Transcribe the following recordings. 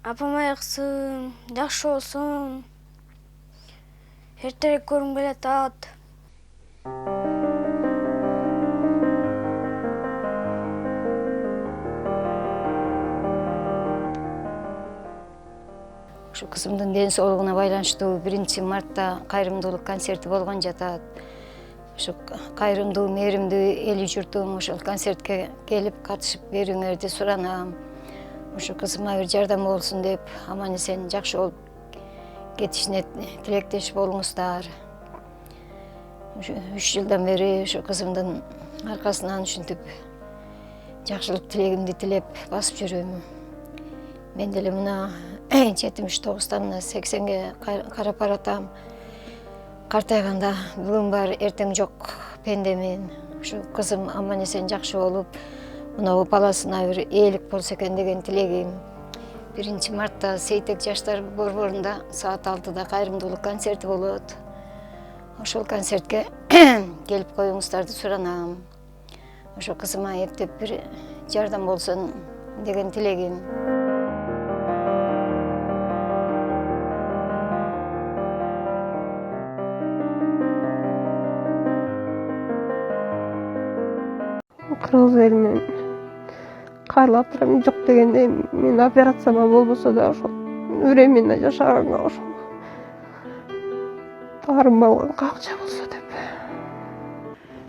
Апам айыксын, жакшы болсун. Эртерээк көргүм келет атат. Ушу кызымдын ден соолугуна байланыштуу 1-мартта кайрымдуулук концерти болгон жатат. Ушу кайрымдуу, мээримдүү эли журтум ошол концертке келип катышып берүүңөрдү суранам. Ушу кызыма бир жардам болсун деп, аман эсен жакшы болуп кетишине тилектеш болуңуздар. 3 жылдан бери ушу кызымдын аркасынан ушинтип жакшылык тилегимди тилеп басып жүрөм. Мен деле мына 79-тан мына 80-ге карап баратам. Картайганда бүгүн бар, эртең жок пендемин. Ушу кызым аман эсен жакшы болуп, мына баласына бир ээлик болсо экен деген тилегим. 1-мартта Сейтек жаштар борборунда саат 6-да кайрымдуулук концерти болот. Ошол концертке келип коюңуздарды суранам. Ошо кызыма эптеп бир жардам болсун деген тилегим. Кыргыз элинен кайрылып турам, жок дегенде мен операцияма болбосо да ошол временно жашаганга ошол таарым алган акча болсо деп.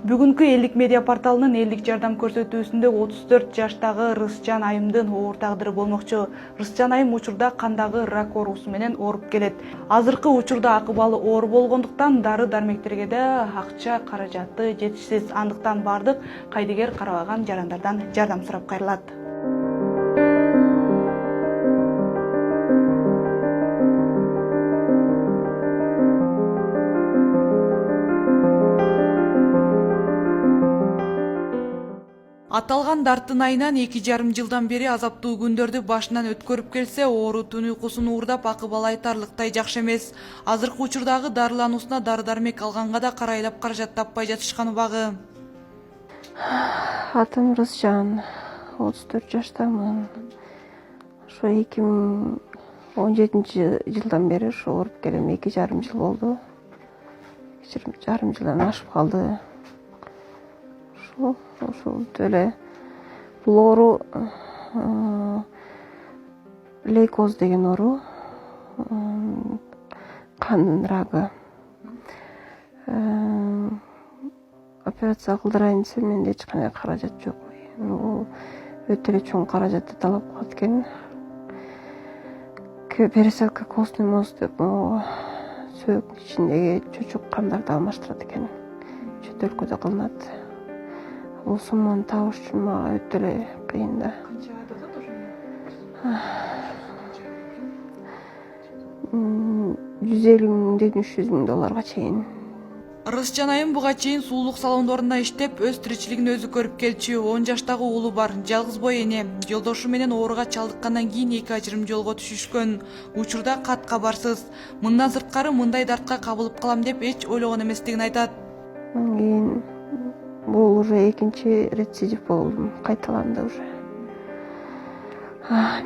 Бүгүнкү Элдик медиа порталынын элдик жардам көрсөтүүсүндө 34 жаштагы Рысжан айымдын оор тагдыры болмокчу. Рысжан айым учурда кандагы рак оорусу менен ооруп келет. Азыркы учурда акыбалы оор болгондуктан дары дармектерге да акча каражаты жетишсиз. Андыктан бардык кайдыгер карабаган жарандардан жардам сурап кайрылат. Аталган Дартын айынан 2,5 жылдан бери азаптуу күндөрдү башынан өткөрүп келсе, оору түн уйкусун уурдап акыбалы айтарлыктай жакшы эмес. Азыркы учурдагы дарылануусуна дары-дармек алганга да карайлап каражат таппай жатышкан убагы. Атым Рысжан, 34 жаштамын. Ошо 2017 жылдан бери ошо ооруп келем. 2,5 жыл болду. 2,5 жылдан ашып калды. Ошол эле бул оору лейкоз деген оору, кан рагы. Операция кылдырайын десем менде эч кандай каражат жок. Бул өтө эле чоң каражатты талап кылат экен. Пересадка костный мозг деп сөөктүн ичиндеги чочук кандарды алмаштырат экен. Чет өлкөдө кылынат. Бул сумманы табыш үчүн мага өтө эле кыйын да. Канча жатат ошо? 150 миңден 300 миң долларга чейин. Рысжан айым буга чейин суулук салондорунда иштеп, өз тиричилигин өзү көрүп келчү. 10 жаштагы уулу бар, жалгыз бой эне. Жолдошу менен ооруга чалдыккандан кийин 2 ажырым жолго түшүшкөн. Учурда кат кабарсыз. Мындан сырткары мындай дартка кабылып калам деп эч ойлогон эместигин айтат. Кийин бул уже экинчи рецидив болдум, кайталанды уже.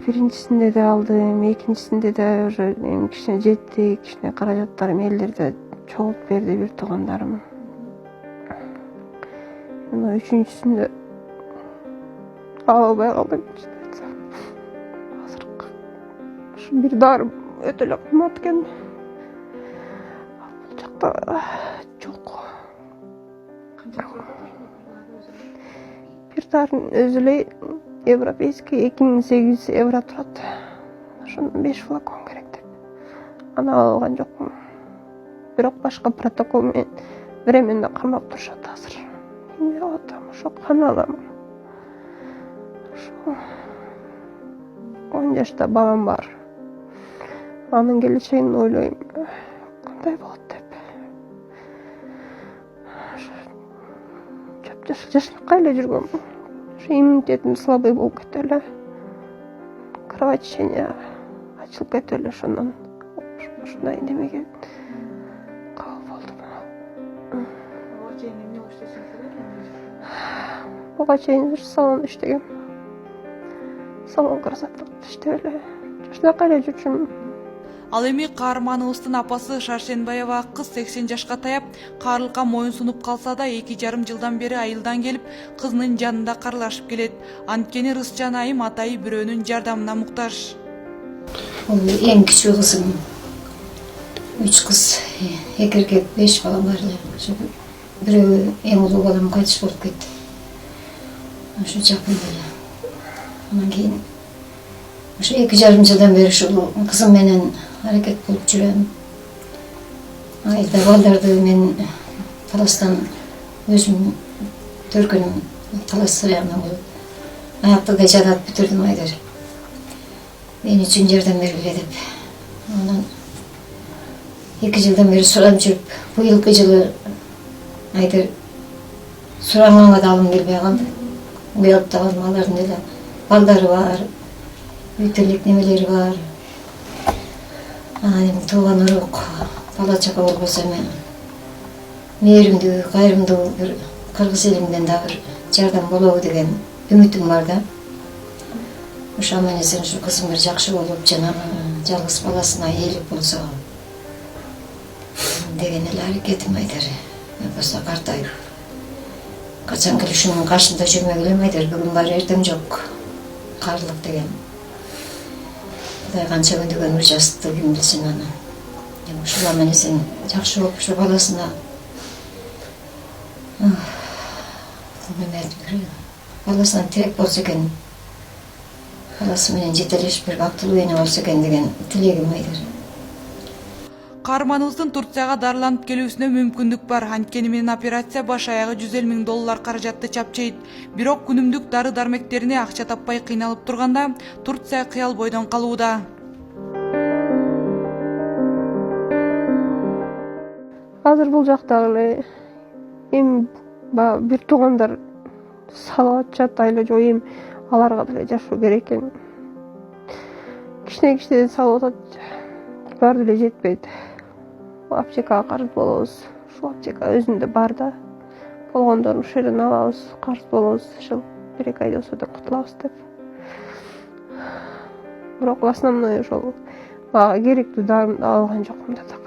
Биринчисинде да алдым, экинчисинде да уже кичине жетти, кичине каражаттарым элдерде чогултуп берди бир туугандарым. Мына үчүнчүсүндө ала албай калдым. Азыркы ушу бир дары өтө эле кымбат экен. Бул жакта жок. Бир дарын өзү эле европейский 2800 евро турат. Ошондон 5 флакон керек деп. Аны алган жокмун. Бирок башка протокол менен временно камап турушат азыр. Эмне кылып атам, ошо кан алам. Ошо 10 жашта балам бар. Анын келечегин ойлойм. Кандай болот деп. Жашнакка эле жүргөм. Ошо иммунитетим слабый болуп кетти эле. Кровотечение ачылып кетти эле ошондон. Ушундай немеге кабыл болдум. Буга чейин эмне кылып иштешиңиз Буга чейин салон иштегем. Салон красота иштеп эле ушунака эле жүрчүмүн. Ал эми каарманыбыздын апасы Шаршенбаева кыз 80 жашка таяп, каарылыкка моюн сунуп калса да 2,5 жылдан бери айылдан келип, кызынын жанында карлашып келет. Анткени Рысжан айым атайы бирөөнүн жардамына муктаж. Ол эң кичүү кызым. 3 кыз, 2 эркек, 5 балам бар эле. Бирөө эң улуу балам кайтыш болуп кетти. Ошо жакында эле. Анан кийин ошо 2,5 жылдан бери ушул кызым менен аракет кылып жүрөм. Айылда балдарды мен таластан өзүм төркүнүм талас аягына болуп. Аяктыгы жадат бүтүрдүм айдар. Мен үчүн жардам бергиле деп. Анан 2 жылдан бери сурап жүрүп, быйылкы жылы айдар сураганга да алым келбей калды. Уялып да калдым, алардын деле балдары бар, үйтөлүк немелери бар. Анан тууган урук, бала чака болбосо эми мээримдүү, кайрымдуу бир кыргыз элимден да бир жардам болобу деген үмүтүм бар да. Ошо менен ушу кызым бир жакшы болуп, жанагы жалгыз баласына ээлик болсо деген эле аракетим айдар. Болсо картайып качан келишимдин каршында жүрмөгүлө айдар. Бүгүн бар, эртең жок. Каарылык деген. Кудай канча күндү өмүр жазды, ким билсин аны. Ушула менен жакшы болуп, ушу баласына баласынан тирек болсо экен, баласы менен жетелешип бир бактылуу эне болсо экен деген тилегим айдар. Каарманыбыздын Турцияга дарыланып келүүсүнө мүмкүндүк бар. Анткени менен операция баш аягы 150 000 доллар каражатты чапчайт. Бирок күнүмдүк дары дармектерине акча таппай кыйналып турганда Турция кыял бойдон калууда. Азыр бул жактагы эле эми бир туугандар салып атышат, айла жок эми аларга деле жашоо керек экен. Кичине салып атат, баары деле жетпейт. Аптекага карыз болобуз. Ушул аптека өзүндө бар да. Болгондон ушул жерден алабыз, карыз болобуз. Ушул 1-2 айда болсо да кутулабыз деп. Бирок основной ошол мага керектүү дарымды алган жокмун да так.